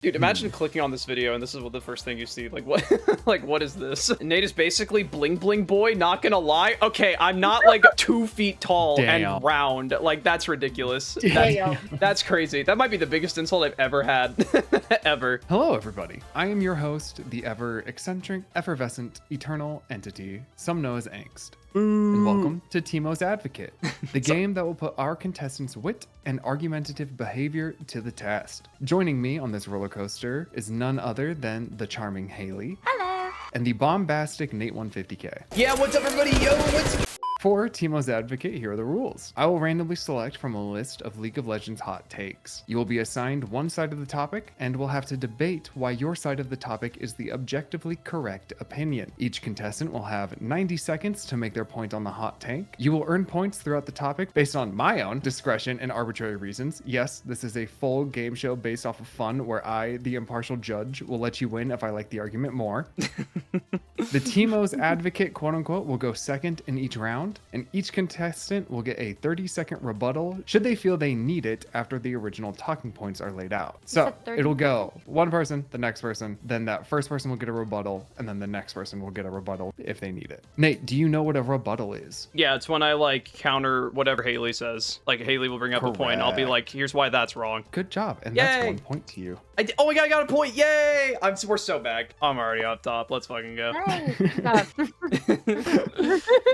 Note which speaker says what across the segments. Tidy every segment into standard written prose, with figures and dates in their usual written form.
Speaker 1: Dude, imagine clicking on this video and this is what the first thing you see. Like, what? Like, what is this? Nate is basically bling bling boy, not gonna lie. Okay, I'm not like 2 feet tall and round. Like, that's ridiculous. That's crazy. That might be the biggest insult I've ever had. Ever.
Speaker 2: Hello, everybody. I am your host, the ever eccentric, effervescent, eternal entity, some know as Angst. And welcome to Teemo's Advocate, the game that will put our contestants' wit and argumentative behavior to the test. Joining me on this roller coaster is none other than the charming Haley.
Speaker 3: Hello.
Speaker 2: And the bombastic Nate 150K.
Speaker 1: Yeah, what's up, everybody? Yo, what's...
Speaker 2: For Teemo's Advocate, here are the rules. I will randomly select from a list of League of Legends hot takes. You will be assigned one side of the topic and will have to debate why your side of the topic is the objectively correct opinion. Each contestant will have 90 seconds to make their point on the hot take. You will earn points throughout the topic based on my own discretion and arbitrary reasons. Yes, this is a full game show based off of fun where I, the impartial judge, will let you win if I like the argument more. The Teemo's Advocate, quote unquote, will go second in each round, and each contestant will get a 30-second rebuttal should they feel they need it after the original talking points are laid out. So it'll go one person, the next person, then that first person will get a rebuttal, and then the next person will get a rebuttal if they need it. Nate, do you know what a rebuttal is?
Speaker 1: Yeah, it's when I like counter whatever Haley says. Like Haley will bring up a point and I'll be like, here's why that's wrong.
Speaker 2: Good job. And that's 1 point to you.
Speaker 1: Oh my god, I got a point. Yay! We're so back. I'm already up top. Let's fucking go.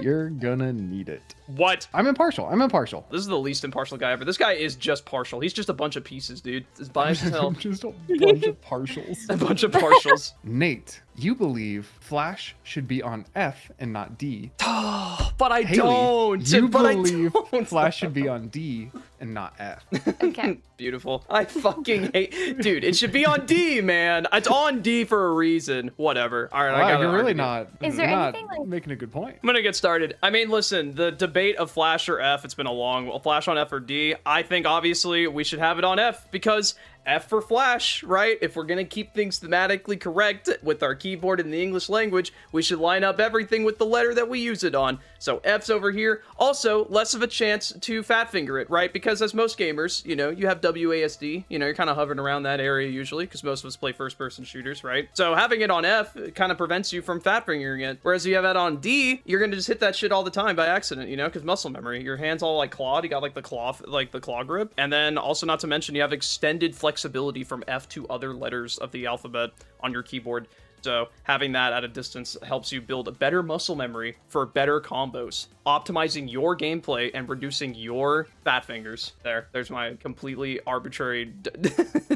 Speaker 2: You're gonna need it.
Speaker 1: What?
Speaker 2: I'm impartial.
Speaker 1: This is the least impartial guy ever. This guy is just partial. He's just a bunch of pieces, dude. It's by himself.
Speaker 2: Just a bunch of partials.
Speaker 1: A bunch of partials.
Speaker 2: Nate, you believe Flash should be on F and not D.
Speaker 1: But I
Speaker 2: Haley,
Speaker 1: don't.
Speaker 2: You believe Flash should be on D and not F.
Speaker 3: Okay.
Speaker 1: Beautiful. I fucking hate... Dude, it should be on D, man. It's on D for a reason. Whatever. All right,
Speaker 2: wow,
Speaker 1: I got it.
Speaker 2: You're really not...
Speaker 3: Is there anything like...
Speaker 2: making a good point.
Speaker 1: I'm gonna get started. I mean, listen, the debate of Flash or F, it's been a long... Flash on F or D. I think, obviously, we should have it on F because... F for Flash, right? If we're gonna keep things thematically correct with our keyboard in the English language, we should line up everything with the letter that we use it on. So F's over here. Also, less of a chance to fat finger it, right? Because as most gamers, you know, you have WASD, you know, you're kind of hovering around that area usually because most of us play first-person shooters, right? So having it on F kind of prevents you from fat fingering it. Whereas if you have it on D, you're gonna just hit that shit all the time by accident, you know, because muscle memory. Your hand's all like clawed, you got like the claw grip. And then also not to mention you have extended flexibility from F to other letters of the alphabet on your keyboard. So having that at a distance helps you build a better muscle memory for better combos, optimizing your gameplay and reducing your fat fingers. There's my completely arbitrary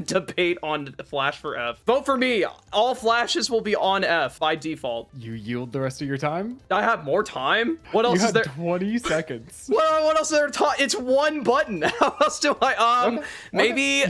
Speaker 1: debate on Flash for F. Vote for me. All flashes will be on F by default.
Speaker 2: You yield the rest of your time?
Speaker 1: I have more time? What else is there?
Speaker 2: 20 seconds.
Speaker 1: What else is there to it's one button. How else do I,
Speaker 2: okay.
Speaker 1: Maybe,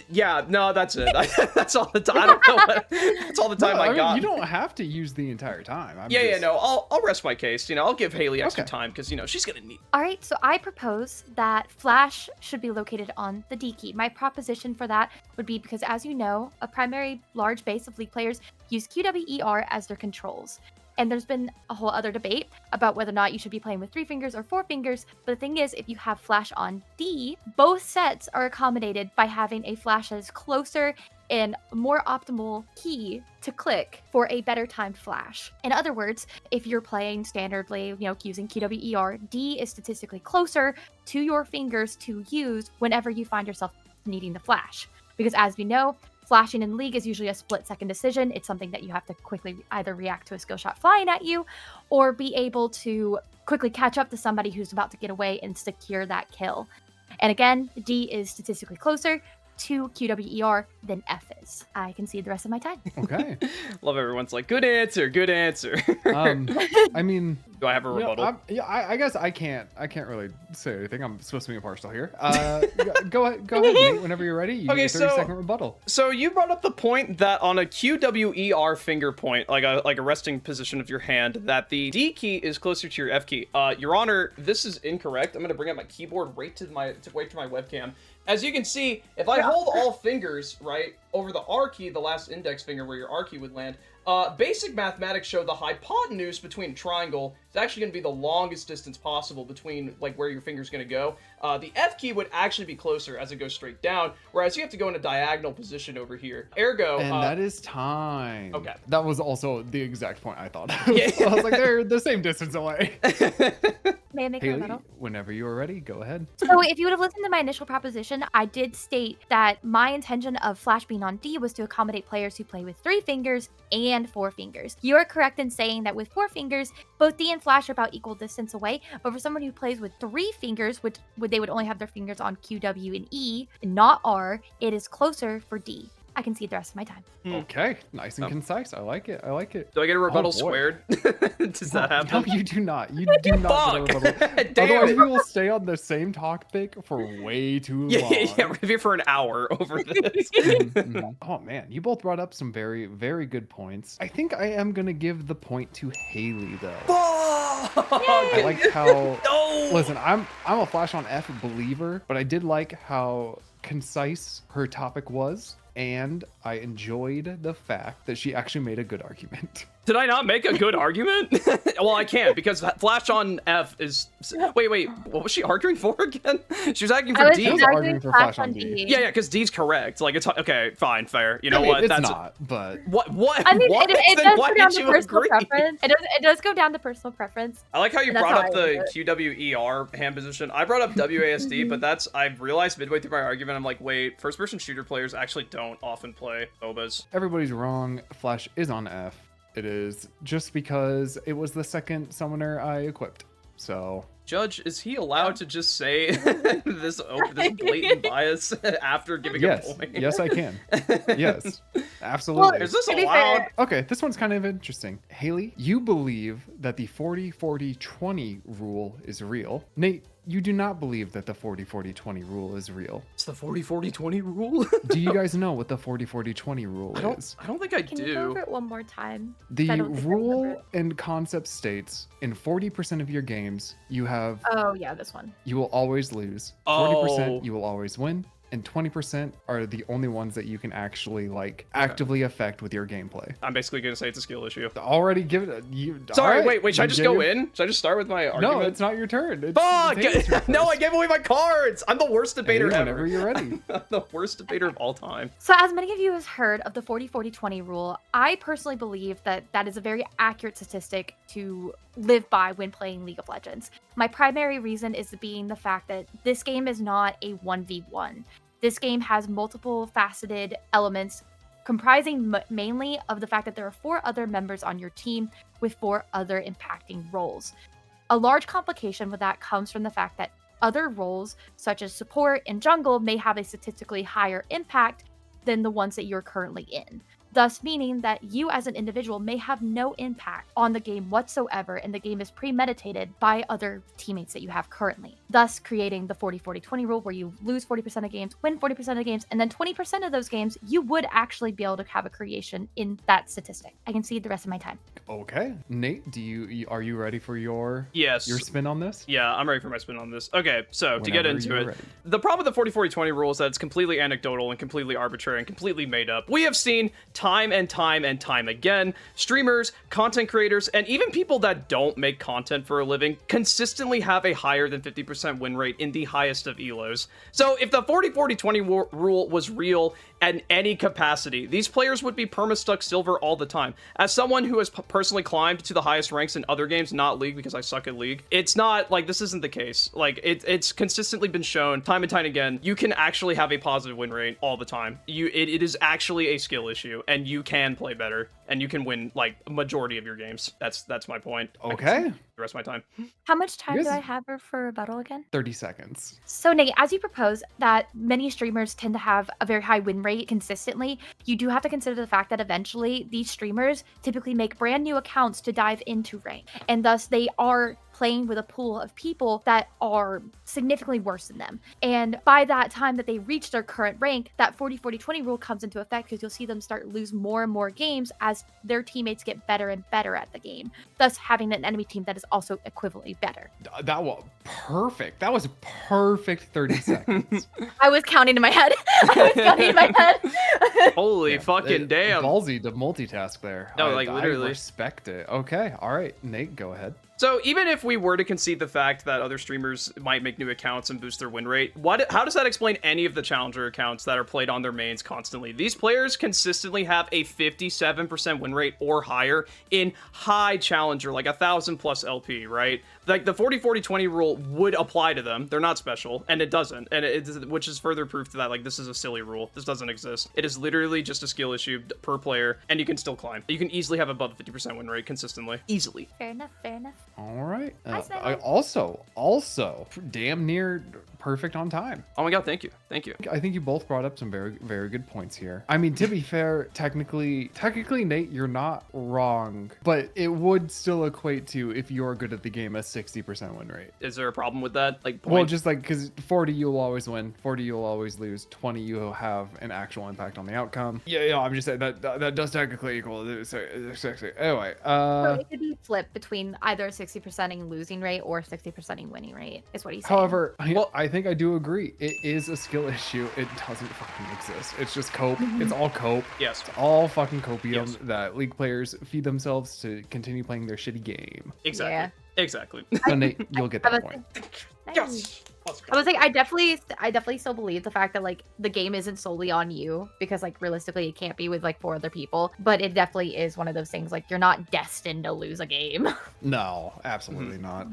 Speaker 1: yeah, no, that's it. That's all the time. I don't know what, that's all the time I got.
Speaker 2: You don't have to use the entire time.
Speaker 1: No, I'll rest my case. You know, I'll give Haley extra time because, you know, she's gonna need.
Speaker 3: All right, so I propose that Flash should be located on the D key. My proposition for that would be because, as you know, a primary large base of League players use QWER as their controls. And there's been a whole other debate about whether or not you should be playing with 3 fingers or 4 fingers. But the thing is, if you have Flash on D, both sets are accommodated by having a Flash that is closer and more optimal key to click for a better timed Flash. In other words, if you're playing standardly, you know, using QWER, D is statistically closer to your fingers to use whenever you find yourself needing the Flash. Because as we know, flashing in League is usually a split-second decision. It's something that you have to quickly either react to a skill shot flying at you or be able to quickly catch up to somebody who's about to get away and secure that kill. And again, D is statistically closer to QWER than F is. I concede the rest of my time.
Speaker 2: Okay.
Speaker 1: Love everyone's like, good answer, good answer.
Speaker 2: I mean,
Speaker 1: do I have a rebuttal?
Speaker 2: I guess I can't really say anything. I'm supposed to be impartial here. Go ahead, Nate, whenever you're ready. You get a 30-second rebuttal.
Speaker 1: So you brought up the point that on a QWER finger point, like a resting position of your hand, that the D key is closer to your F key. Your Honor, this is incorrect. I'm gonna bring up my keyboard right to my webcam. As you can see, if I hold all fingers, right, over the R key, the last index finger where your R key would land, Basic mathematics show the hypotenuse between a triangle is actually going to be the longest distance possible between like where your finger's going to go. The F key would actually be closer as it goes straight down, whereas you have to go in a diagonal position over here. Ergo,
Speaker 2: And that is time.
Speaker 1: Okay.
Speaker 2: That was also the exact point I thought.
Speaker 1: Yeah.
Speaker 2: So I was like, they're the same distance away.
Speaker 3: May I make a
Speaker 2: Haley,
Speaker 3: rebuttal?
Speaker 2: whenever you are ready, go ahead.
Speaker 3: So if you would have listened to my initial proposition, I did state that my intention of Flash being on D was to accommodate players who play with 3 fingers and 4 fingers. You are correct in saying that with 4 fingers, both D and Flash are about equal distance away, but for someone who plays with 3 fingers, which they would only have their fingers on Q, W, and E, and not R, it is closer for D. I can see the rest of my time.
Speaker 2: Okay, nice and concise. I like it. I like it.
Speaker 1: do I get a rebuttal
Speaker 2: boy.
Speaker 1: squared? Does that happen?
Speaker 2: No, you do not. You do not get a rebuttal.
Speaker 1: Damn.
Speaker 2: Otherwise, we will stay on the same topic for way too long.
Speaker 1: Yeah, we're here for an hour over this.
Speaker 2: Mhm. Oh man, you both brought up some very, very good points. I think I am gonna give the point to Haley though. I liked how.
Speaker 1: No!
Speaker 2: Listen, I'm a Flash on F believer, but I did like how concise her topic was, and I enjoyed the fact that she actually made a good argument.
Speaker 1: Did I not make a good argument? Well, I can't because Flash on F is. Wait. What was she arguing for again? She was arguing
Speaker 3: I
Speaker 1: for
Speaker 3: was
Speaker 1: D.
Speaker 2: She was arguing for Flash on D.
Speaker 1: Yeah, because D's correct. Like it's okay, fine, fair. You know
Speaker 2: I mean,
Speaker 1: what?
Speaker 2: it's
Speaker 1: That's
Speaker 2: not, but
Speaker 1: what.
Speaker 3: I mean,
Speaker 1: what?
Speaker 3: it
Speaker 1: Then
Speaker 3: does
Speaker 1: why
Speaker 3: go down
Speaker 1: did
Speaker 3: to
Speaker 1: you
Speaker 3: personal
Speaker 1: agree?
Speaker 3: preference. It does go down to personal preference.
Speaker 1: I like how you
Speaker 3: That's
Speaker 1: brought
Speaker 3: how
Speaker 1: up
Speaker 3: I
Speaker 1: the
Speaker 3: do
Speaker 1: QWER hand position. I brought up WASD, but that's I realized midway through my argument, I'm like, wait, first-person shooter players actually don't often play MOBAs.
Speaker 2: everybody's wrong. Flash is on F. It is just because it was the second summoner I equipped. So
Speaker 1: Judge, is he allowed to just say this blatant bias after giving a
Speaker 2: yes,
Speaker 1: point?
Speaker 2: yes, I can. Yes, absolutely.
Speaker 1: Is this
Speaker 3: To be
Speaker 1: allowed?
Speaker 3: fair-
Speaker 2: Okay, this one's kind of interesting. Haley, you believe that the 40-40-20 rule is real. Nate, you do not believe that the 40-40-20 rule is real.
Speaker 1: It's the 40-40-20 rule?
Speaker 2: Do you guys know what the 40-40-20 rule is?
Speaker 1: I don't think I
Speaker 3: Can you go over
Speaker 1: do.
Speaker 3: it one more time?
Speaker 2: The
Speaker 3: I don't think I remember
Speaker 2: rule
Speaker 3: it.
Speaker 2: and concept states in 40% of your games, you
Speaker 3: Yeah, this one.
Speaker 2: will always lose.
Speaker 1: Oh.
Speaker 2: 40% you will always win. And 20% are the only ones that you can actually actively affect with your gameplay.
Speaker 1: I'm basically gonna say it's a skill issue.
Speaker 2: Already give it you.
Speaker 1: Sorry,
Speaker 2: alright,
Speaker 1: wait, should I
Speaker 2: you
Speaker 1: just
Speaker 2: gave
Speaker 1: go
Speaker 2: your-
Speaker 1: in? Should I just start with my argument?
Speaker 2: No, it's not your turn. It's
Speaker 1: Fuck!
Speaker 2: Haley's turn
Speaker 1: No, I
Speaker 2: first.
Speaker 1: gave away my cards! I'm the worst debater
Speaker 2: Haley,
Speaker 1: ever.
Speaker 2: whenever you're ready.
Speaker 1: I'm the worst debater of all time.
Speaker 3: So as many of you have heard of the 40-40-20 rule, I personally believe that that is a very accurate statistic to live by when playing League of Legends. My primary reason is being the fact that this game is not a 1v1. This game has multiple faceted elements comprising mainly of the fact that there are 4 other members on your team with 4 other impacting roles. A large complication with that comes from the fact that other roles, such as support and jungle, may have a statistically higher impact than the ones that you're currently in. Thus meaning that you as an individual may have no impact on the game whatsoever, and the game is premeditated by other teammates that you have currently. Thus creating the 40-40-20 rule, where you lose 40% of games, win 40% of games, and then 20% of those games you would actually be able to have a creation in that statistic. I can see the rest of my time.
Speaker 2: Okay, Nate, are you ready for your
Speaker 1: Yes.
Speaker 2: spin on this?
Speaker 1: Yeah, I'm ready for my spin on this. Okay, so to get
Speaker 2: Whenever
Speaker 1: into
Speaker 2: you're
Speaker 1: it,
Speaker 2: ready.
Speaker 1: the problem with the 40-40-20 rule is that it's completely anecdotal and completely arbitrary and completely made up. We have seen time and time and time again, streamers, content creators, and even people that don't make content for a living consistently have a higher than 50% win rate in the highest of elos. So if the 40-40-20 rule was real in any capacity, these players would be perma-stuck silver all the time. As someone who has personally climbed to the highest ranks in other games, not League because I suck at League, it's not like this isn't the case. Like it's consistently been shown time and time again, you can actually have a positive win rate all the time. It is actually a skill issue, and you can play better, and you can win like a majority of your games. That's my point.
Speaker 2: Okay,
Speaker 1: The rest of my time.
Speaker 3: How much time
Speaker 2: You
Speaker 3: do
Speaker 2: guys-
Speaker 3: I have for rebuttal again?
Speaker 2: 30 seconds.
Speaker 3: So Nate, as you propose that many streamers tend to have a very high win rate consistently, you do have to consider the fact that eventually these streamers typically make brand new accounts to dive into rank, and thus they are playing with a pool of people that are significantly worse than them. And by that time that they reach their current rank, that 40-40-20 rule comes into effect, because you'll see them start to lose more and more games as their teammates get better and better at the game, thus having an enemy team that is also equivalently better.
Speaker 2: That was perfect. That was perfect 30 seconds.
Speaker 3: I was counting in my head. I was counting in my head.
Speaker 1: Holy fucking damn.
Speaker 2: Ballsy to multitask there.
Speaker 1: No, like, literally.
Speaker 2: I respect it. Okay, all right, Nate, go ahead.
Speaker 1: So even if we were to concede the fact that other streamers might make new accounts and boost their win rate, how does that explain any of the challenger accounts that are played on their mains constantly? These players consistently have a 57% win rate or higher in high challenger, like 1,000 plus LP, right? Like the 40-40-20 rule would apply to them. They're not special, and it doesn't, which is further proof to that. Like, this is a silly rule. This doesn't exist. It is literally just a skill issue per player, and you can still climb. You can easily have above 50% win rate consistently, easily.
Speaker 3: Fair enough. Fair enough.
Speaker 2: All right.
Speaker 3: Hi,
Speaker 2: I also damn near perfect on time.
Speaker 1: Oh my god, thank you.
Speaker 2: I think you both brought up some very, very good points here. I mean, to be fair, technically, Nate, you're not wrong, but it would still equate to, if you're good at the game, a 60% win rate.
Speaker 1: Is there a problem with that? Like,
Speaker 2: Well, just like, because 40 you'll always win, 40 you'll always lose, 20 you'll have an actual impact on the outcome. Yeah, I'm just saying that does technically equal 60. Anyway,
Speaker 3: So it could be flipped between either a 60% losing rate or 60% winning rate, is what he's saying.
Speaker 2: However, I think I do agree. It is a skill issue. It doesn't fucking exist. It's just cope. It's all cope.
Speaker 1: Yes.
Speaker 2: It's all fucking copium
Speaker 1: Yes.
Speaker 2: that League players feed themselves to continue playing their shitty game.
Speaker 1: Exactly.
Speaker 3: Yeah.
Speaker 1: Exactly.
Speaker 2: So Nate, you'll get that point.
Speaker 1: Yes.
Speaker 3: I was like, I definitely still believe the fact that like the game isn't solely on you, because like realistically it can't be with like 4 other people, but it definitely is one of those things like you're not destined to lose a game.
Speaker 2: No, absolutely not.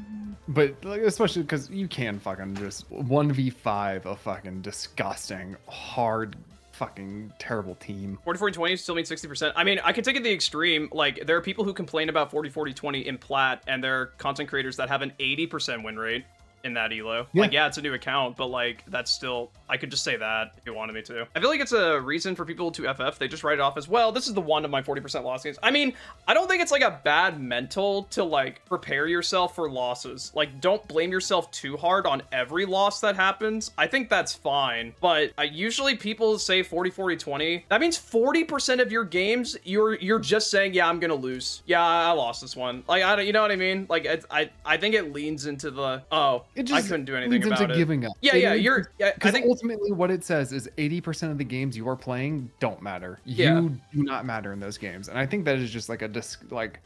Speaker 2: But like, especially because you can fucking just 1v5 a fucking disgusting, hard, fucking terrible team.
Speaker 1: 40-40-20 still means 60%. I mean, I can take it to the extreme. Like, there are people who complain about 40-40-20 in plat, and there are content creators that have an 80% win rate in that elo.
Speaker 2: Yeah.
Speaker 1: Like, yeah, it's a new account, but like, that's still, I could just say that if you wanted me to. I feel like it's a reason for people to FF. They just write it off as, well, this is the one of my 40% loss games. I mean, I don't think it's like a bad mental to like prepare yourself for losses. Like, don't blame yourself too hard on every loss that happens. I think that's fine, but usually people say 40-40-20. That means 40% of your games, you're just saying, yeah, I'm gonna lose. Yeah, I lost this one. Like, you know what I mean? Like, I think it leans into the, I couldn't do anything about
Speaker 2: into
Speaker 1: it.
Speaker 2: giving up.
Speaker 1: Yeah, I
Speaker 2: Because
Speaker 1: think
Speaker 2: ultimately what it says is 80% of the games you are playing don't matter.
Speaker 1: Yeah.
Speaker 2: You do not matter in those games. And I think that is just like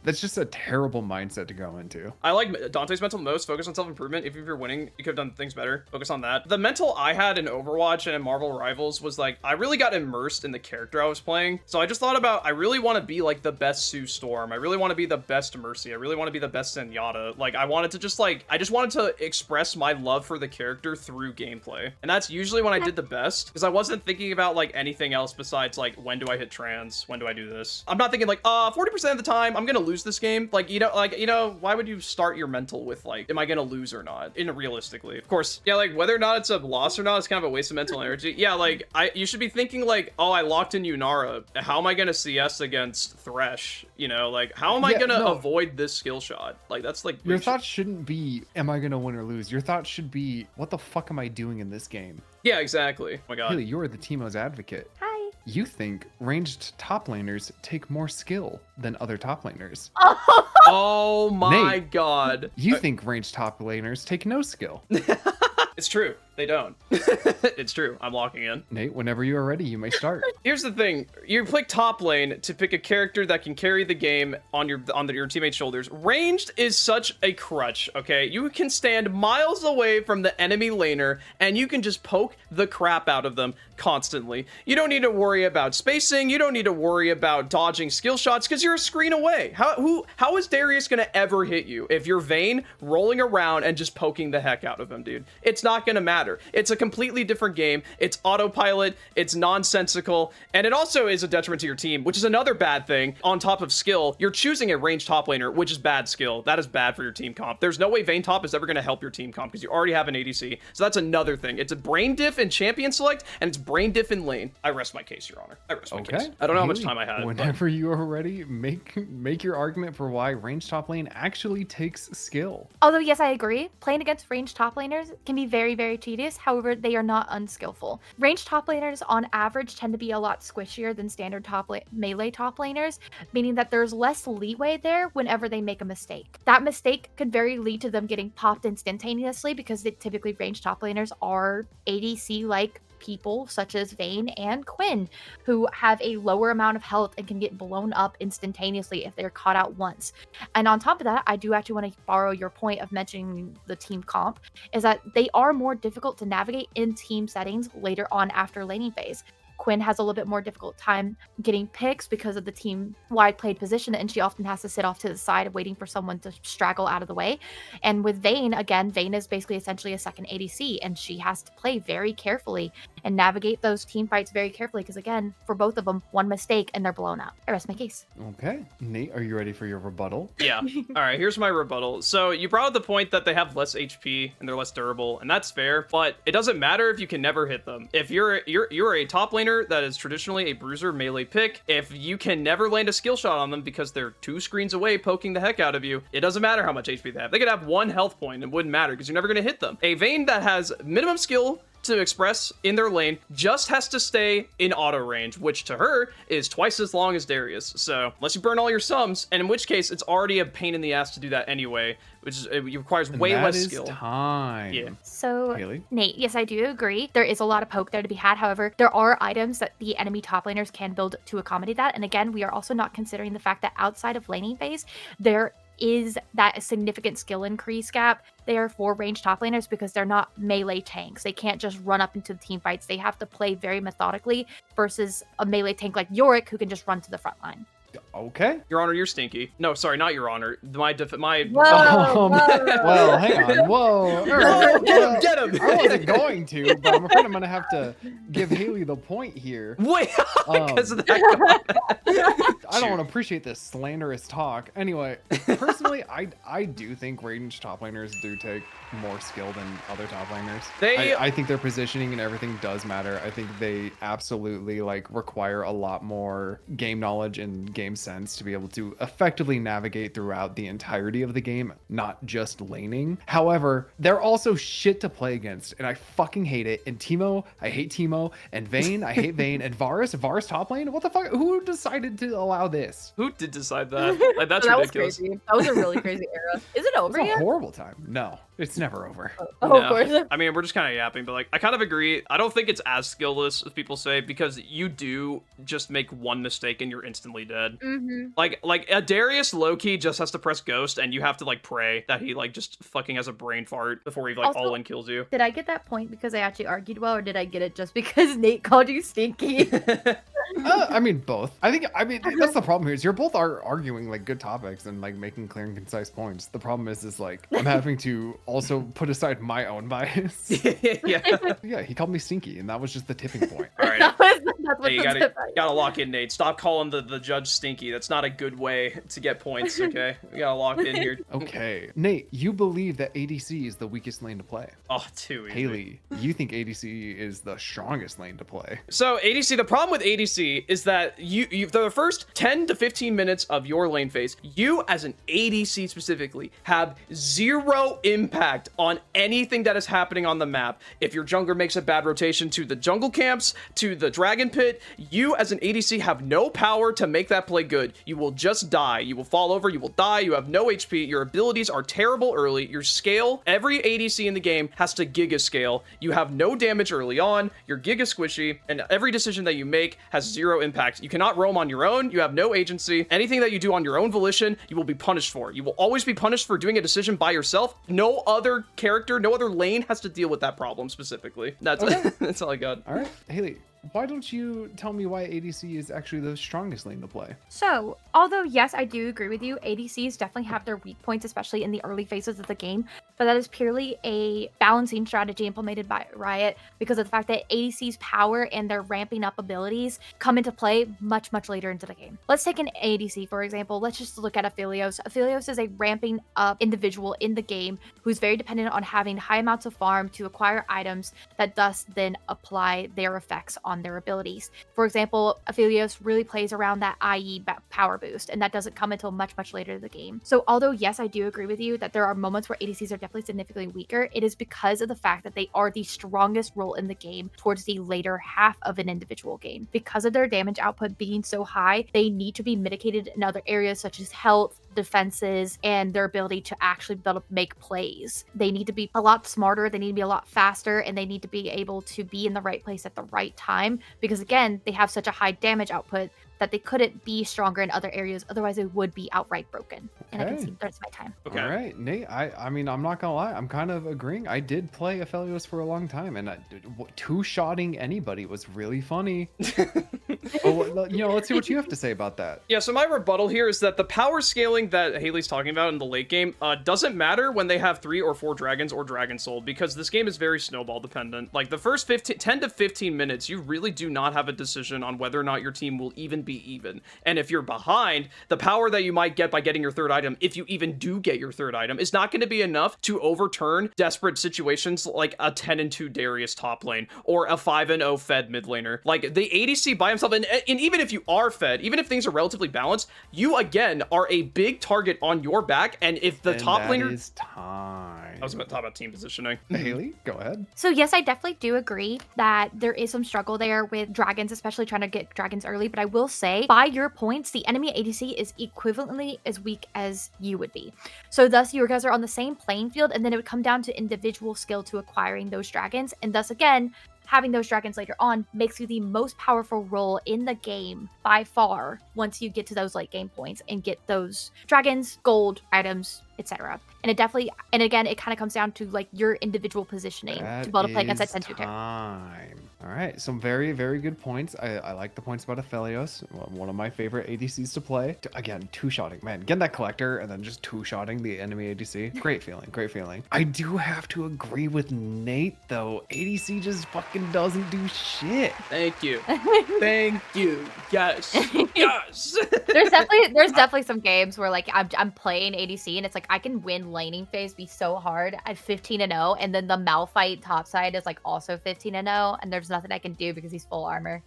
Speaker 2: that's just a terrible mindset to go into.
Speaker 1: I like Dante's mental the most. Focus on self-improvement. If you're winning, you could have done things better. Focus on that. The mental I had in Overwatch and in Marvel Rivals was like, I really got immersed in the character I was playing. So I just thought about, I really want to be like the best Sue Storm. I really want to be the best Mercy. I really want to be the best Zenyatta. Like, I wanted to just like, I just wanted to express my love for the character through gameplay. And that's usually when I did the best, because I wasn't thinking about like anything else besides like, when do I hit trans? When do I do this? I'm not thinking like, 40% of the time I'm gonna lose this game. Like, why would you start your mental with like, am I gonna lose or not? Realistically, of course. Yeah, like whether or not it's a loss or not, it's kind of a waste of mental energy. Yeah, like you should be thinking like, oh, I locked in Yunara. How am I gonna CS against Thresh? You know, like how am I gonna avoid this skill shot? Like that's like
Speaker 2: your thoughts shouldn't be, am I gonna win or lose? Your thoughts should be, what the fuck am I doing in this game?
Speaker 1: Yeah, exactly. Oh my god.
Speaker 2: Haley, you're the Teemo's advocate.
Speaker 3: Hi.
Speaker 2: You think ranged top laners take more skill than other top laners.
Speaker 1: Oh my
Speaker 2: Nate,
Speaker 1: god.
Speaker 2: You think ranged top laners take no skill.
Speaker 1: It's true. They don't. It's true. I'm locking in.
Speaker 2: Nate, whenever you are ready, you may start.
Speaker 1: Here's the thing. You pick top lane to pick a character that can carry the game on your teammate's shoulders. Ranged is such a crutch, okay? You can stand miles away from the enemy laner and you can just poke the crap out of them constantly. You don't need to worry about spacing. You don't need to worry about dodging skill shots because you're a screen away. How is Darius gonna ever hit you if you're Vayne rolling around and just poking the heck out of him, dude? It's not gonna matter. It's a completely different game. It's autopilot, it's nonsensical, and it also is a detriment to your team, which is another bad thing. On top of skill, you're choosing a ranged top laner, which is bad skill. That is bad for your team comp. There's no way Vayne top is ever going to help your team comp because you already have an ADC. So that's another thing. It's a brain diff in champion select, and it's brain diff in lane. I rest my case, Your Honor. I rest my case. I don't know how much time I had.
Speaker 2: Whenever you are ready, make your argument for why ranged top lane actually takes skill.
Speaker 3: Although, yes, I agree. Playing against ranged top laners can be very, very tedious. However, they are not unskillful. Ranged top laners, on average, tend to be a lot squishier than standard melee top laners, meaning that there's less leeway there whenever they make a mistake. That mistake could very lead to them getting popped instantaneously because typically ranged top laners are ADC-like people such as Vayne and Quinn, who have a lower amount of health and can get blown up instantaneously if they're caught out once. And on top of that, I do actually want to borrow your point of mentioning the team comp, is that they are more difficult to navigate in team settings later on after laning phase. Quinn has a little bit more difficult time getting picks because of the team-wide played position, and she often has to sit off to the side waiting for someone to straggle out of the way. And with Vayne, again, Vayne is basically essentially a second ADC, and she has to play very carefully and navigate those team fights very carefully because, again, for both of them, one mistake and they're blown up. I rest my case.
Speaker 2: Okay. Nate, are you ready for your rebuttal?
Speaker 1: Yeah. All right, here's my rebuttal. So you brought up the point that they have less HP and they're less durable, and that's fair, but it doesn't matter if you can never hit them. If you're a top laner that is traditionally a bruiser melee pick, if you can never land a skill shot on them because they're 2 screens away poking the heck out of you, it doesn't matter how much HP they have. They could have 1 health point and it wouldn't matter because you're never going to hit them. A Vayne that has minimum skill to express in their lane just has to stay in auto range, which to her is twice as long as Darius. So unless you burn all your sums, and in which case it's already a pain in the ass to do that anyway, which is, it requires way less skill.
Speaker 2: Time.
Speaker 1: Yeah.
Speaker 3: So,
Speaker 2: Haley?
Speaker 3: Nate, yes, I do agree. There is a lot of poke there to be had. However, there are items that the enemy top laners can build to accommodate that. And again, we are also not considering the fact that outside of laning phase, there is that significant skill increase gap there for ranged top laners because they're not melee tanks. They can't just run up into the team fights. They have to play very methodically versus a melee tank like Yorick who can just run to the front line.
Speaker 2: Okay.
Speaker 1: Your Honor, you're stinky. No, sorry, not Your Honor. My
Speaker 3: Whoa,
Speaker 2: Well, hang on. Whoa.
Speaker 1: Whoa, get him.
Speaker 2: I wasn't going to, but I'm afraid I'm going to have to give Haley the point here.
Speaker 1: Wait, because of that.
Speaker 2: I don't want to appreciate this slanderous talk. Anyway, personally, I do think ranged top laners do take more skill than other top laners. I think their positioning and everything does matter. I think they absolutely require a lot more game knowledge and game sense to be able to effectively navigate throughout the entirety of the game, not just laning. However, they're also shit to play against, and I fucking hate it. And Teemo, I hate Teemo. And Vayne, I hate Vayne. And Varus top lane? What the fuck? Who decided to allow this?
Speaker 1: Who did decide that? That's
Speaker 4: that
Speaker 1: ridiculous.
Speaker 4: was crazy. That was a really crazy era. Is it over
Speaker 2: It was a
Speaker 4: yet?
Speaker 2: horrible time. No, it's never over.
Speaker 4: Oh,
Speaker 1: No.
Speaker 4: of course.
Speaker 1: I mean, we're just kind of yapping, but I kind of agree. I don't think it's as skillless as people say because you do just make one mistake and you're instantly dead.
Speaker 4: Mm-hmm.
Speaker 1: Like a Darius low-key just has to press ghost and you have to pray that he just fucking has a brain fart before he
Speaker 3: Also-
Speaker 1: all-in kills you.
Speaker 3: Did I get that point because I actually argued well, or did I get it just because Nate called you stinky?
Speaker 2: I mean, both. I mean, that's the problem here is you're both arguing good topics and making clear and concise points. The problem is I'm having to also put aside my own bias.
Speaker 1: Yeah.
Speaker 2: Yeah, he called me stinky, and that was just the tipping point.
Speaker 1: All right.
Speaker 3: That's what
Speaker 1: Hey, you
Speaker 3: the
Speaker 1: gotta lock in, Nate. Stop calling the judge stinky. That's not a good way to get points, okay? We gotta lock in here.
Speaker 2: Okay. Nate, you believe that ADC is the weakest lane to play.
Speaker 1: Oh, too easy.
Speaker 2: Haley, you think ADC is the strongest lane to play.
Speaker 1: So ADC, the problem with ADC is that you the first 10 to 15 minutes of your lane phase, you as an ADC specifically have 0 impact on anything that is happening on the map. If your jungler makes a bad rotation to the jungle camps, to the dragon pit, you as an ADC have no power to make that play good. You will just die. You will fall over, you will die, you have no HP, your abilities are terrible early, your scale, every ADC in the game has to giga scale. You have no damage early on, you're giga squishy, and every decision that you make has 0 impact. You cannot roam on your own, you have no agency. Anything that you do on your own volition, you will be punished for. You will always be punished for doing a decision by yourself. No other character, no other lane has to deal with that problem specifically. That's that's all I got.
Speaker 2: All right, Haley, why don't you tell me why ADC is actually the strongest lane to play?
Speaker 3: So, although yes, I do agree with you, ADCs definitely have their weak points, especially in the early phases of the game, but that is purely a balancing strategy implemented by Riot because of the fact that ADC's power and their ramping up abilities come into play much, much later into the game. Let's take an ADC, for example. Let's just look at Aphelios. Aphelios is a ramping up individual in the game who's very dependent on having high amounts of farm to acquire items that thus then apply their effects on their abilities. For example, Aphelios really plays around that IE power boost, and that doesn't come until much, much later in the game. So although, yes, I do agree with you that there are moments where ADCs are definitely significantly weaker, it is because of the fact that they are the strongest role in the game towards the later half of an individual game. Because of their damage output being so high, they need to be mitigated in other areas such as health, defenses and their ability to actually be able to make plays. They need to be a lot smarter, they need to be a lot faster, and they need to be able to be in the right place at the right time because, again, they have such a high damage output that they couldn't be stronger in other areas. Otherwise, they would be outright broken. And I can see the rest of my time.
Speaker 1: Okay.
Speaker 2: All right, Nate. I mean, I'm not gonna lie. I'm kind of agreeing. I did play Aphelios for a long time, and two-shotting anybody was really funny. Well, let's see what you have to say about that.
Speaker 1: Yeah, so my rebuttal here is that the power scaling that Haley's talking about in the late game doesn't matter when they have 3 or 4 dragons or Dragon Soul, because this game is very snowball dependent. Like, the first 10 to 15 minutes, you really do not have a decision on whether or not your team will even be even. And if you're behind, the power that you might get by getting your third item, if you even do get your third item, is not going to be enough to overturn desperate situations like a 10-2 Darius top lane or a 5-0 fed mid laner. Like, the ADC by himself, and even if you are fed, even if things are relatively balanced, you again are a big target on your back. And if the top laner
Speaker 2: is time.
Speaker 1: I was about to talk about team positioning.
Speaker 2: Haley, go ahead.
Speaker 3: So yes, I definitely do agree that there is some struggle there with dragons, especially trying to get dragons early. But I will say, by your points, the enemy ADC is equivalently as weak as you would be. So thus, you guys are on the same playing field, and then it would come down to individual skill to acquiring those dragons. And thus, again, having those dragons later on makes you the most powerful role in the game by far once you get to those late game points and get those dragons, gold, items, etc. And it definitely, and again, it kind of comes down to like your individual positioning to be able to play against that 10-2
Speaker 2: time. All right, some very, very good points. I like the points about Aphelios, one of my favorite ADCs to play. Again, two-shotting, man, getting that collector and then just two-shotting the enemy ADC. Great feeling, great feeling. I do have to agree with Nate though. ADC just fucking doesn't do shit.
Speaker 1: Thank you. Thank you. Yes. Yes.
Speaker 3: There's definitely some games where like I'm playing ADC and it's like I can win laning phase be so hard at 15-0, and then the Malphite topside is like also 15-0, and there's nothing I can do because he's full armor.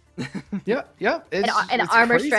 Speaker 2: Yeah.
Speaker 3: And
Speaker 2: It's
Speaker 3: armor
Speaker 2: crazy.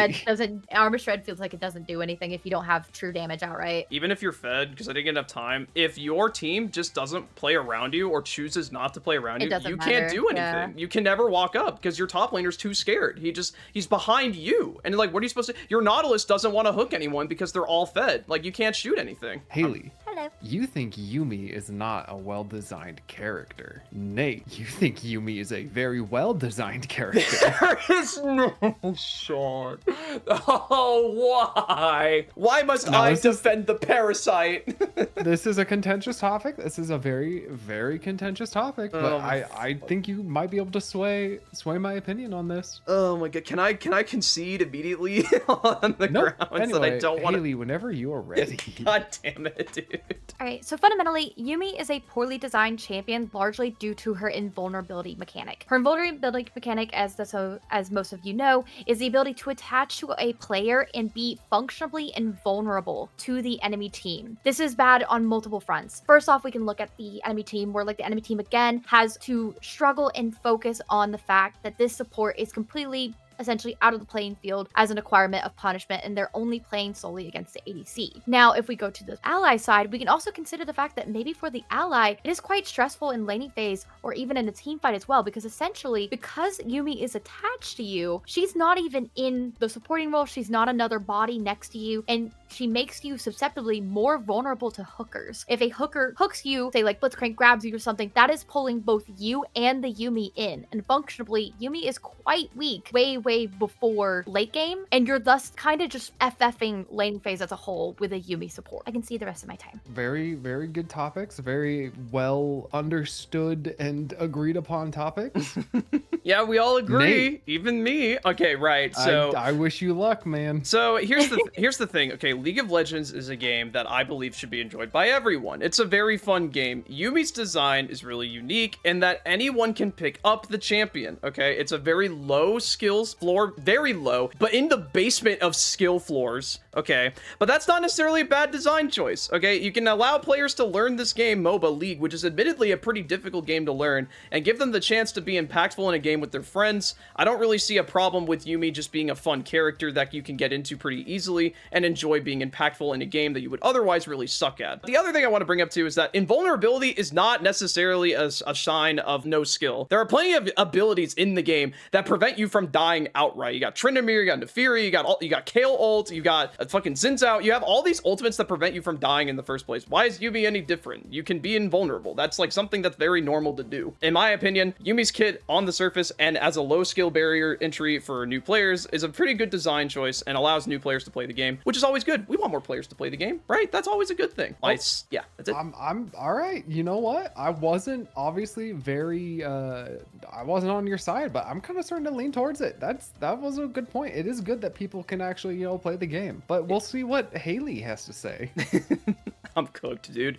Speaker 3: shred feels like it doesn't do anything if you don't have true damage outright.
Speaker 1: Even if you're fed, because I didn't get enough time, if your team just doesn't play around you or chooses not to play around you, you can't do anything.
Speaker 3: Yeah.
Speaker 1: You can never walk up because your top laner's too scared. He's behind you. And like, what are you supposed to? Your Nautilus doesn't want to hook anyone because they're all fed. Like, you can't shoot anything.
Speaker 2: Haley,
Speaker 3: Hello.
Speaker 2: you think Yuumi is not a well-designed character. Nate, you think Yuumi is a very well-designed character.
Speaker 1: There is no shot. Oh, why? Why must I defend the parasite?
Speaker 2: This is a contentious topic. This is a very, very contentious topic. But I think you might be able to sway my opinion on this.
Speaker 1: Oh my god, can I concede immediately on the
Speaker 2: Nope.
Speaker 1: grounds
Speaker 2: Anyway,
Speaker 1: that I don't want to?
Speaker 2: Haley, whenever you are ready.
Speaker 1: God damn it, dude.
Speaker 3: All right, so fundamentally, Yuumi is a poorly designed champion, largely due to her invulnerability mechanic. Her invulnerability mechanic, as most of you know, is the ability to attach to a player and be functionally invulnerable to the enemy team. This is bad on multiple fronts. First off, we can look at the enemy team, where like the enemy team again has to struggle and focus on the fact that this support is completely essentially out of the playing field as an acquirement of punishment, and they're only playing solely against the ADC. Now, if we go to the ally side, we can also consider the fact that maybe for the ally, it is quite stressful in laning phase or even in a team fight as well, because essentially, because Yuumi is attached to you, she's not even in the supporting role, she's not another body next to you, and she makes you susceptibly more vulnerable to hookers. If a hooker hooks you, say like Blitzcrank grabs you or something, that is pulling both you and the Yuumi in. And functionally, Yuumi is quite weak way before late game, and you're thus kind of just FFing lane phase as a whole with a Yuumi support. I can see the rest of my time.
Speaker 2: Very, very good topics. Very well understood and agreed upon topics.
Speaker 1: Yeah, we all agree.
Speaker 2: Nate.
Speaker 1: Even me. Okay, right. So
Speaker 2: I wish you luck, man.
Speaker 1: So here's the thing. Okay, League of Legends is a game that I believe should be enjoyed by everyone. It's a very fun game. Yuumi's design is really unique in that anyone can pick up the champion. Okay, it's a very low skills floor, very low, but in the basement of skill floors. Okay, but that's not necessarily a bad design choice. Okay, you can allow players to learn this game, MOBA League, which is admittedly a pretty difficult game to learn, and give them the chance to be impactful in a game with their friends. I don't really see a problem with Yuumi just being a fun character that you can get into pretty easily and enjoy being impactful in a game that you would otherwise really suck at. The other thing I want to bring up too is that invulnerability is not necessarily a sign of no skill. There are plenty of abilities in the game that prevent you from dying outright. You got Tryndamere, you got Naafiri, you got Kayle ult, you got fucking Zin's out. You have all these ultimates that prevent you from dying in the first place. Why is Yuumi any different? You can be invulnerable. That's like something that's very normal to do. In my opinion, Yuumi's kit on the surface and as a low skill barrier entry for new players is a pretty good design choice and allows new players to play the game, which is always good. We want more players to play the game, right? That's always a good thing. Like, yeah, that's it.
Speaker 2: I'm all right. You know what? I wasn't obviously very I wasn't on your side, but I'm kind of starting to lean towards it. That was a good point. It is good that people can actually, play the game. But we'll see what Haley has to say.
Speaker 1: I'm cooked, dude.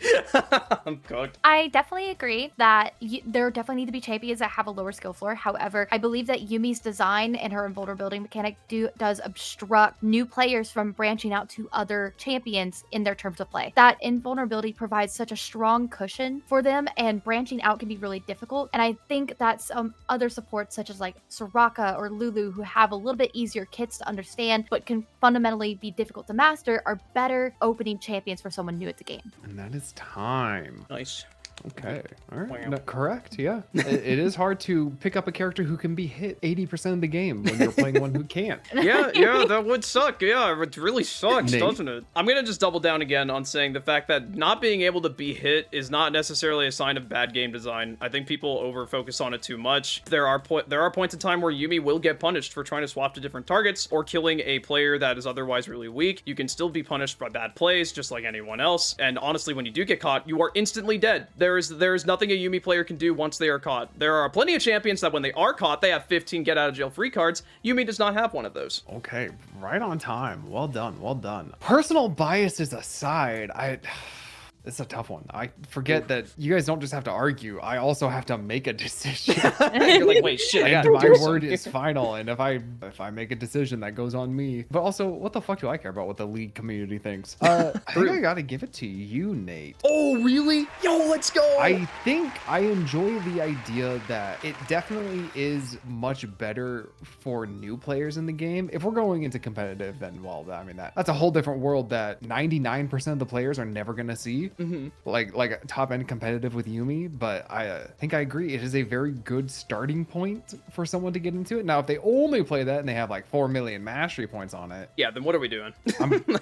Speaker 1: I'm cooked.
Speaker 3: I definitely agree that there definitely need to be champions that have a lower skill floor. However, I believe that Yumi's design and her invulnerability mechanic does obstruct new players from branching out to other champions in their terms of play. That invulnerability provides such a strong cushion for them, and branching out can be really difficult. And I think that some other supports, such as like Soraka or Lulu, who have a little bit easier kits to understand but can fundamentally be difficult to master, are better opening champions for someone new at the game.
Speaker 2: And that is time.
Speaker 1: Nice.
Speaker 2: Okay. All right.
Speaker 1: Wow.
Speaker 2: No, correct. Yeah. It is hard to pick up a character who can be hit 80% of the game when you're playing one who can't.
Speaker 1: Yeah, that would suck. Yeah, it really sucks,
Speaker 2: Nate.
Speaker 1: doesn't it? I'm gonna just double down again on saying the fact that not being able to be hit is not necessarily a sign of bad game design. I think people over focus on it too much. There are points in time where Yuumi will get punished for trying to swap to different targets or killing a player that is otherwise really weak. You can still be punished by bad plays, just like anyone else. And honestly, when you do get caught, you are instantly dead. There is nothing a Yuumi player can do once they are caught. There are plenty of champions that when they are caught, they have 15 get out of jail free cards. Yuumi does not have one of those.
Speaker 2: Okay, right on time. Well done, well done. Personal biases aside, it's a tough one. I forget that you guys don't just have to argue. I also have to make a decision.
Speaker 1: You're like, wait, shit, I
Speaker 2: And
Speaker 1: got
Speaker 2: my word is final. And if I make a decision, that goes on me. But also, what the fuck do I care about what the league community thinks? I think I gotta give it to you, Nate.
Speaker 1: Oh, really? Yo, let's go.
Speaker 2: I think I enjoy the idea that it definitely is much better for new players in the game. If we're going into competitive, then, well, I mean, that's a whole different world that 99% of the players are never gonna see. Like top end competitive with Yuumi, but I think I agree. It is a very good starting point for someone to get into it. Now, if they only play that and they have like 4 million mastery points on it,
Speaker 1: yeah, then what are we doing?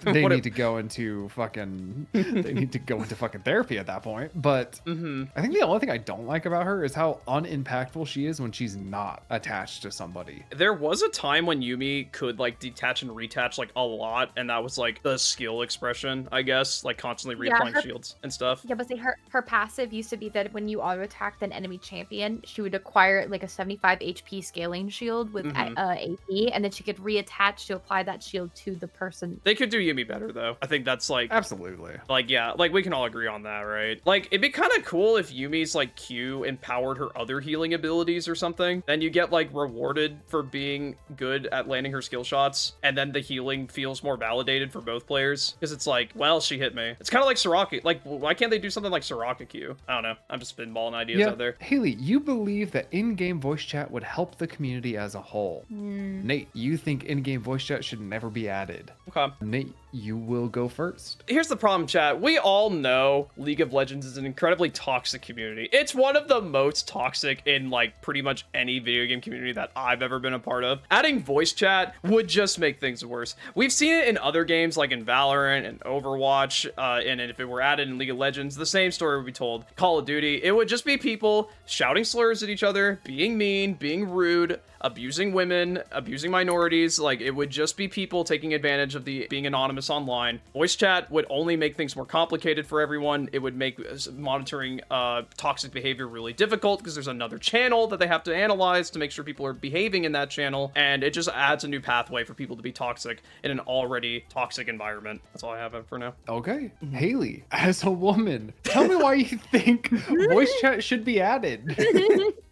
Speaker 2: they need to go into fucking therapy at that point. But I think the only thing I don't like about her is how unimpactful she is when she's not attached to somebody.
Speaker 1: There was a time when Yuumi could like detach and retach like a lot, and that was like the skill expression, I guess, like constantly reapplying shields and stuff.
Speaker 3: Yeah, but see, her passive used to be that when you auto attacked an enemy champion, she would acquire like a 75 HP scaling shield with AP, and then she could reattach to apply that shield to the person.
Speaker 1: They could do Yuumi better though. I think that's like
Speaker 2: Absolutely.
Speaker 1: like, yeah, like we can all agree on that, right? Like it'd be kind of cool if Yumi's like Q empowered her other healing abilities or something. Then you get like rewarded for being good at landing her skill shots, and then the healing feels more validated for both players because it's like, well, she hit me. It's kind of like Soraka. Like, why can't they do something like Soraka Q? I don't know. I'm just spitballing ideas out there.
Speaker 2: Haley, you believe that in-game voice chat would help the community as a whole. Nate, you think in-game voice chat should never be added.
Speaker 1: Okay.
Speaker 2: Nate, you will go first.
Speaker 1: Here's the problem, chat. We all know League of Legends is an incredibly toxic community. It's one of the most toxic in like pretty much any video game community that I've ever been a part of. Adding voice chat would just make things worse. We've seen it in other games like in Valorant and Overwatch, and if it were added in League of Legends, the same story would be told. Call of Duty, it would just be people shouting slurs at each other, being mean, being rude, abusing women, abusing minorities. Like, it would just be people taking advantage of the being anonymous online. Voice chat would only make things more complicated for everyone. It would make monitoring toxic behavior really difficult because there's another channel that they have to analyze to make sure people are behaving in that channel, and it just adds a new pathway for people to be toxic in an already toxic environment. That's all I have for now.
Speaker 2: Okay. Haley, as a woman, tell me why you think voice chat should be added.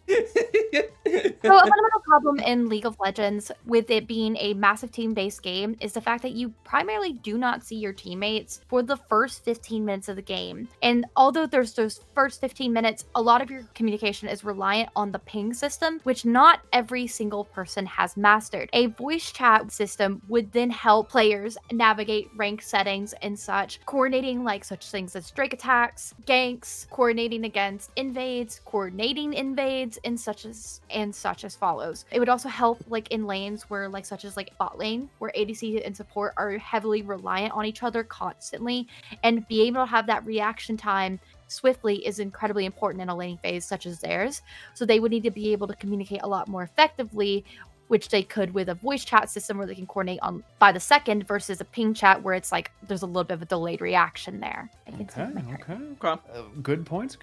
Speaker 3: So a fundamental problem in League of Legends, with it being a massive team-based game, is the fact that you primarily do not see your teammates for the first 15 minutes of the game. And although there's those first 15 minutes, a lot of your communication is reliant on the ping system, which not every single person has mastered. A voice chat system would then help players navigate rank settings and such, coordinating like such things as Drake attacks, ganks, coordinating against invades, coordinating invades, needs and such as follows. It would also help like in lanes where like such as like bot lane, where ADC and support are heavily reliant on each other constantly, and be able to have that reaction time swiftly is incredibly important in a laning phase such as theirs. So they would need to be able to communicate a lot more effectively, which they could with a voice chat system where they can coordinate on by the second versus a ping chat where it's like there's a little bit of a delayed reaction there.
Speaker 2: Okay. Good points.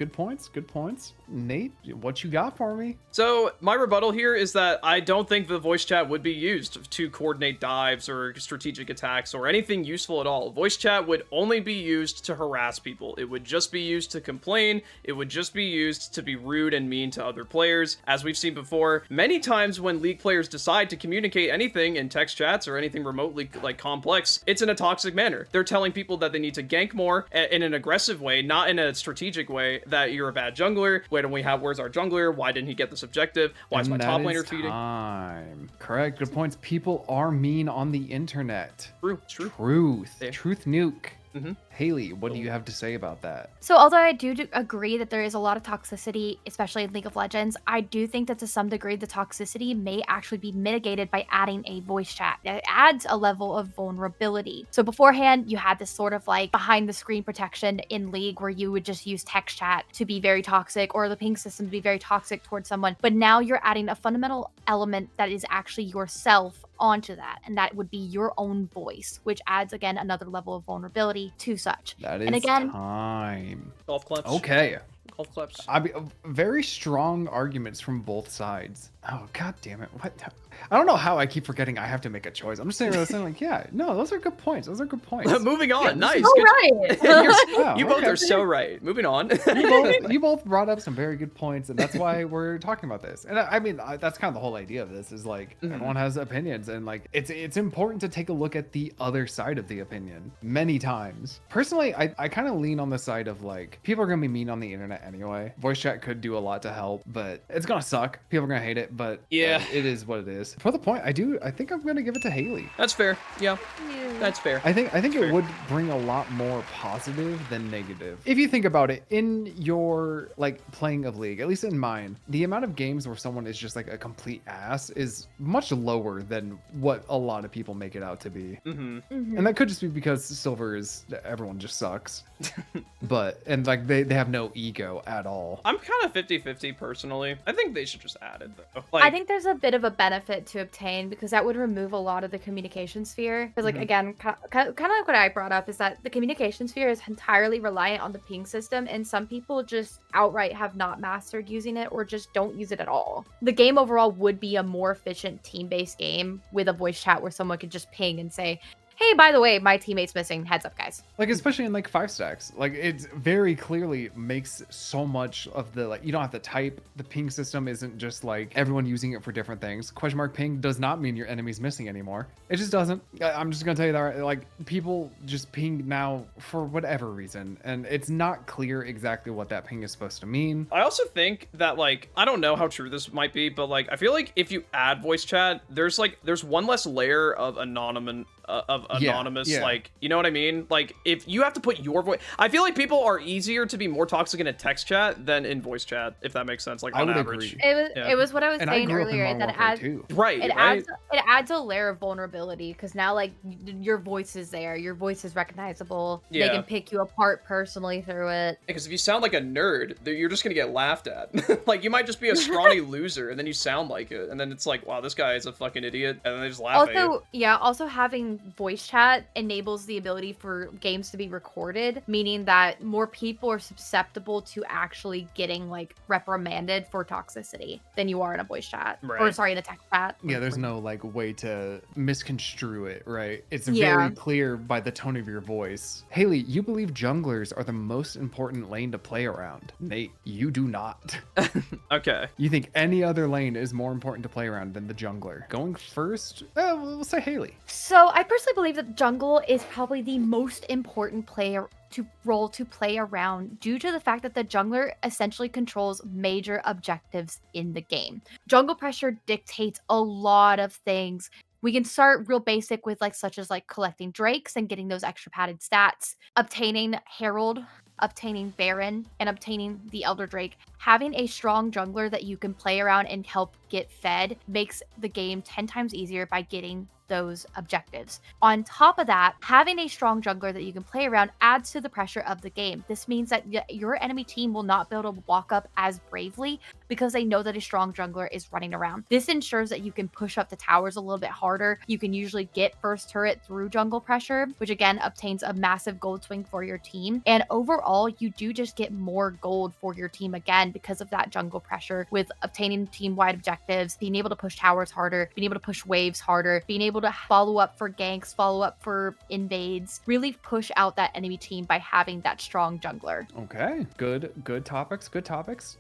Speaker 2: Nate, what you got for me?
Speaker 1: So my rebuttal here is that I don't think the voice chat would be used to coordinate dives or strategic attacks or anything useful at all. Voice chat would only be used to harass people. It would just be used to complain. It would just be used to be rude and mean to other players. As we've seen before, many times when League players decide to communicate anything in text chats or anything remotely like complex, it's in a toxic manner. They're telling people that they need to gank more in an aggressive way, not in a strategic way, that you're a bad jungler. Where's our jungler? Why didn't he get this objective? Why is my top laner feeding?
Speaker 2: Correct. Good points. People are mean on the internet. Truth.
Speaker 1: Yeah.
Speaker 2: Truth nuke.
Speaker 1: Mm-hmm.
Speaker 2: Haley, what do you have to say about that?
Speaker 3: So although I do agree that there is a lot of toxicity, especially in League of Legends, I do think that to some degree the toxicity may actually be mitigated by adding a voice chat. It adds a level of vulnerability. So beforehand, you had this sort of like behind the screen protection in League where you would just use text chat to be very toxic or the ping system to be very toxic towards someone. But now you're adding a fundamental element that is actually yourself onto that, and that would be your own voice, which adds again another level of vulnerability to such.
Speaker 2: That is
Speaker 3: and again,
Speaker 2: time.
Speaker 1: Golf claps.
Speaker 2: Okay.
Speaker 1: Golf claps.
Speaker 2: I mean, very strong arguments from both sides. Oh, god damn it. What? I don't know how I keep forgetting I have to make a choice. I'm just saying like, yeah, no, those are good points.
Speaker 1: Moving on.
Speaker 3: yeah,
Speaker 1: Nice.
Speaker 3: so
Speaker 1: Good.
Speaker 3: right.
Speaker 1: You both are so right. Moving on.
Speaker 2: You both brought up some very good points, and that's why we're talking about this. And I mean, that's kind of the whole idea of this is like everyone has opinions, and like it's important to take a look at the other side of the opinion many times. Personally, I kind of lean on the side of like people are gonna be mean on the internet anyway. Voice chat could do a lot to help, but it's gonna suck. People are gonna hate it, but
Speaker 1: yeah,
Speaker 2: it is what it is. For the point, I think I'm gonna give it to Haley.
Speaker 1: That's fair. Yeah, that's fair.
Speaker 2: I think it would bring a lot more positive than negative. If you think about it, in your like playing of League, at least in mine, the amount of games where someone is just like a complete ass is much lower than what a lot of people make it out to be. And that could just be because silver is everyone just sucks. and like they have no ego at all.
Speaker 1: I'm kind of 50-50 personally. I think they should just add it though.
Speaker 4: I think there's a bit of a benefit to obtain because that would remove a lot of the communication sphere. Because like again, kind of like what I brought up is that the communication sphere is entirely reliant on the ping system, and some people just outright have not mastered using it or just don't use it at all. The game overall would be a more efficient team-based game with a voice chat where someone could just ping and say, hey, by the way, my teammate's missing. Heads up, guys.
Speaker 2: Like, especially in like 5 stacks, like it very clearly makes so much of the like you don't have to type. The ping system isn't just like everyone using it for different things. Question mark ping does not mean your enemy's missing anymore. It just doesn't. I'm just gonna tell you that like people just ping now for whatever reason, and it's not clear exactly what that ping is supposed to mean.
Speaker 1: I also think that like I don't know how true this might be, but like I feel like if you add voice chat, there's one less layer of anonymous. Like, you know what I mean? Like, if you have to put your voice, I feel like people are easier to be more toxic in a text chat than in voice chat, if that makes sense. Like, on average.
Speaker 4: It was what I was saying earlier that it adds a layer of vulnerability because now like your voice is there, your voice is recognizable. They can pick you apart personally through it.
Speaker 1: Because if you sound like a nerd, you're just gonna get laughed at. Like, you might just be a scrawny loser, and then you sound like it, and then it's like, wow, this guy is a fucking idiot, and then they just laugh at you.
Speaker 4: Also having voice chat enables the ability for games to be recorded, meaning that more people are susceptible to actually getting like reprimanded for toxicity than you are in a voice chat or sorry, in a text chat.
Speaker 2: Yeah, there's no like way to misconstrue it, right? It's very clear by the tone of your voice. Haley, you believe junglers are the most important lane to play around. Nate, you do not.
Speaker 1: Okay.
Speaker 2: You think any other lane is more important to play around than the jungler? Going first, we'll say Haley.
Speaker 3: So I personally believe that jungle is probably the most important role to play around due to the fact that the jungler essentially controls major objectives in the game. Jungle pressure dictates a lot of things. We can start real basic with like such as like collecting drakes and getting those extra padded stats, obtaining Herald obtaining Baron and obtaining the Elder Drake, having a strong jungler that you can play around and help get fed makes the game 10 times easier by getting those objectives. On top of that, having a strong jungler that you can play around adds to the pressure of the game. This means that your enemy team will not be able to walk up as bravely because they know that a strong jungler is running around. This ensures that you can push up the towers a little bit harder. You can usually get first turret through jungle pressure, which again obtains a massive gold swing for your team. And overall, you do just get more gold for your team again because of that jungle pressure with obtaining team-wide objectives, being able to push towers harder, being able to push waves harder, being able to follow up for ganks, follow up for invades, really push out that enemy team by having that strong jungler.
Speaker 2: Okay, good topics,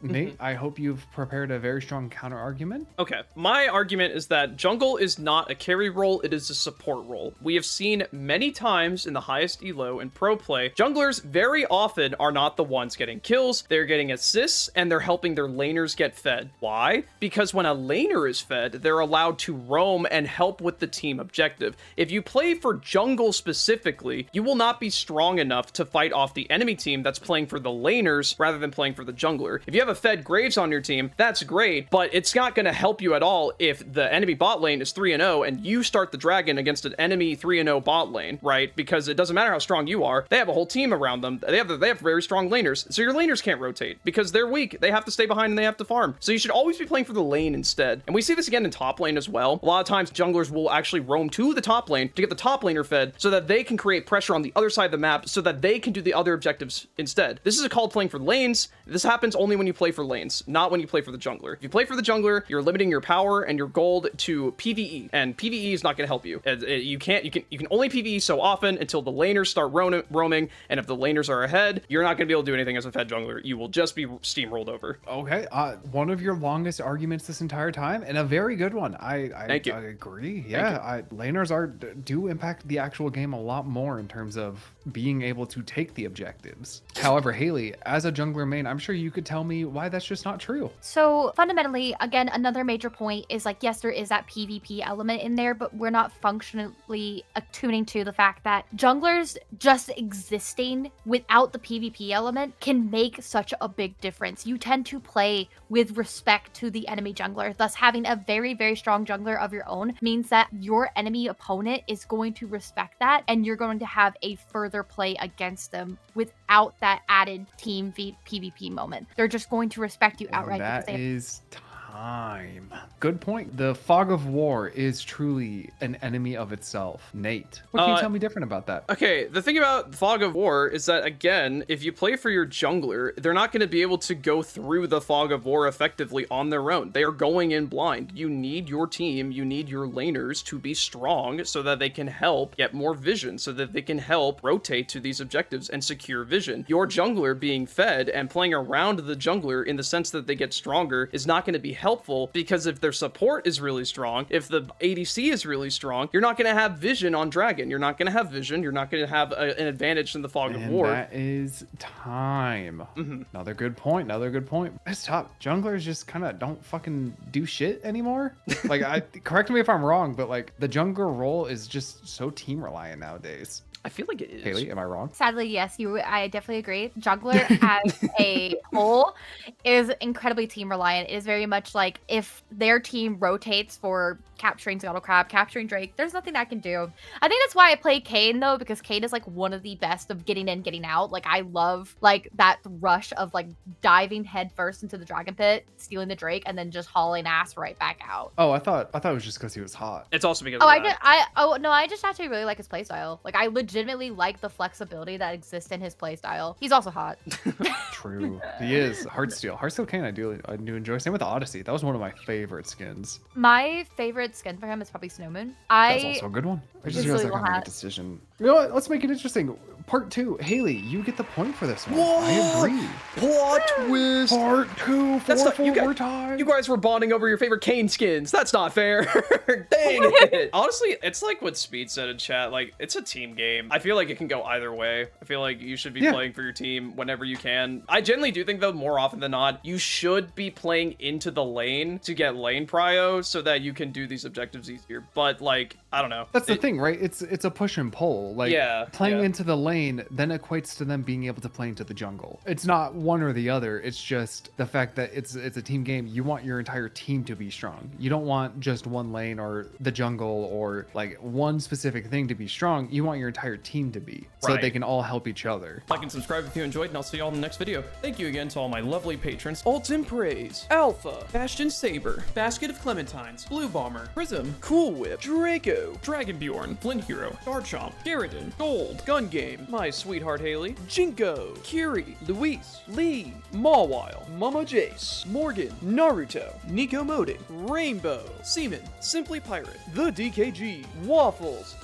Speaker 2: Nate, I hope you've prepared a very strong counter argument.
Speaker 1: Okay, my argument is that jungle is not a carry role, it is a support role. We have seen many times in the highest elo and pro play, junglers very often are not the ones getting kills, they're getting assists, and they're helping their laners get fed. Why? Because when a laner is fed, they're allowed to roam and help with the team objective. If you play for jungle specifically, you will not be strong enough to fight off the enemy team that's playing for the laners rather than playing for the jungler. If you have a fed Graves on your team, that's great, but it's not going to help you at all if the enemy bot lane is 3-0 and you start the dragon against an enemy 3-0 bot lane, right? Because it doesn't matter how strong you are, they have a whole team around them. They have very strong laners, so your laners can't rotate because they're weak. They have to stay behind and they have to farm. So you should always be playing for the lane instead. And we see this again in top lane as well. A lot of times junglers will actually roam to the top lane to get the top laner fed so that they can create pressure on the other side of the map so that they can do the other objectives instead. This is called playing for lanes. This happens only when you play for lanes, not when you play for the jungler. If you play for the jungler, you're limiting your power and your gold to PvE, and PvE is not going to help you. You can only PvE so often until the laners start roaming, and if the laners are ahead, you're not going to be able to do anything as a fed jungler. You will just be steamrolled over.
Speaker 2: Okay, one of your longest arguments this entire time, and a very good one.
Speaker 1: Thank you.
Speaker 2: I agree. Yeah, laners do impact the actual game a lot more in terms of being able to take the objectives. However, Haley, as a jungler main, I'm sure you could tell me why that's just not true.
Speaker 3: So fundamentally, again, another major point is like, yes, there is that PvP element in there, but we're not functionally attuning to the fact that junglers just existing without the PvP element can make such a big difference. You tend to play with respect to the enemy jungler. Thus, having a very, very strong jungler of your own means that your enemy opponent is going to respect that, and you're going to have a further play against them without that added team PvP moment. They're just going to respect you outright.
Speaker 2: That is time. Good point. The fog of war is truly an enemy of itself. Nate, what can you tell me different about that?
Speaker 1: Okay, the thing about fog of war is that, again, if you play for your jungler, they're not going to be able to go through the fog of war effectively on their own. They are going in blind. You need your team, you need your laners to be strong so that they can help get more vision, so that they can help rotate to these objectives and secure vision. Your jungler being fed and playing around the jungler in the sense that they get stronger is not going to be helpful, because if their support is really strong, if the ADC is really strong, you're not going to have vision on dragon. You're not going to have vision. You're not going to have an advantage in the fog of war.
Speaker 2: That is time. Another good point. It's tough. Junglers just kind of don't fucking do shit anymore. Like, correct me if I'm wrong, but like the jungler role is just so team reliant nowadays.
Speaker 1: I feel like it is.
Speaker 2: Haley, am I wrong?
Speaker 3: Sadly, yes, I definitely agree. Jungler as a whole is incredibly team reliant. It is very much like if their team rotates for capturing Scuttle Crab, capturing Drake, there's nothing I can do. I think that's why I play Kayn though, because Kayn is like one of the best of getting in, getting out. Like I love like that rush of like diving head first into the dragon pit, stealing the Drake, and then just hauling ass right back out.
Speaker 2: Oh, I thought it was just because he was hot.
Speaker 1: It's also because
Speaker 3: I just actually really like his playstyle. Like I legitimately like the flexibility that exists in his playstyle. He's also hot.
Speaker 2: True. He is. Heartsteel Kayn, I do enjoy. Same with Odyssey. That was one of my favorite skins.
Speaker 3: My favorite skin for him is probably Snowmoon.
Speaker 2: That's also a good one. I just realized I can't make a decision. You know what? Let's make it interesting. Part 2. Haley, you get the point for this one.
Speaker 1: What?
Speaker 2: I agree.
Speaker 1: Plot twist.
Speaker 2: Part 2. Four time.
Speaker 1: You guys were bonding over your favorite Kayn skins. That's not fair. Dang it. Honestly, it's like what Speed said in chat. Like, it's a team game. I feel like it can go either way. I feel like you should be playing for your team whenever you can. I generally do think, though, more often than not, you should be playing into the lane to get lane prio so that you can do these objectives easier. But, like, I don't know.
Speaker 2: That's the thing, right? It's a push and pull. Like,
Speaker 1: Yeah,
Speaker 2: playing
Speaker 1: yeah.
Speaker 2: into the lane then equates to them being able to play into the jungle. It's not one or the other. It's just the fact that it's a team game. You want your entire team to be strong. You don't want just one lane or the jungle or like one specific thing to be strong. You want your entire team to be, so that they
Speaker 1: Right.
Speaker 2: can all help each other.
Speaker 5: Like and subscribe if you enjoyed, and I'll see you all in the next video. Thank you again to all my lovely patrons.
Speaker 1: Ultim Praise, Alpha,
Speaker 5: Bastion Saber, Basket of Clementines, Blue Bomber, Prism,
Speaker 1: Cool Whip, Draco,
Speaker 5: Dragonbjorn, Flint Hero, Garchomp, Garridan,
Speaker 1: Gold, Gun Game, My Sweetheart Haley, Jinko, Kiri, Luis, Lee, Mawile, Mama Jace, Morgan, Naruto, Nico Moding, Rainbow, Seaman, Simply Pirate, The DKG, Waffles,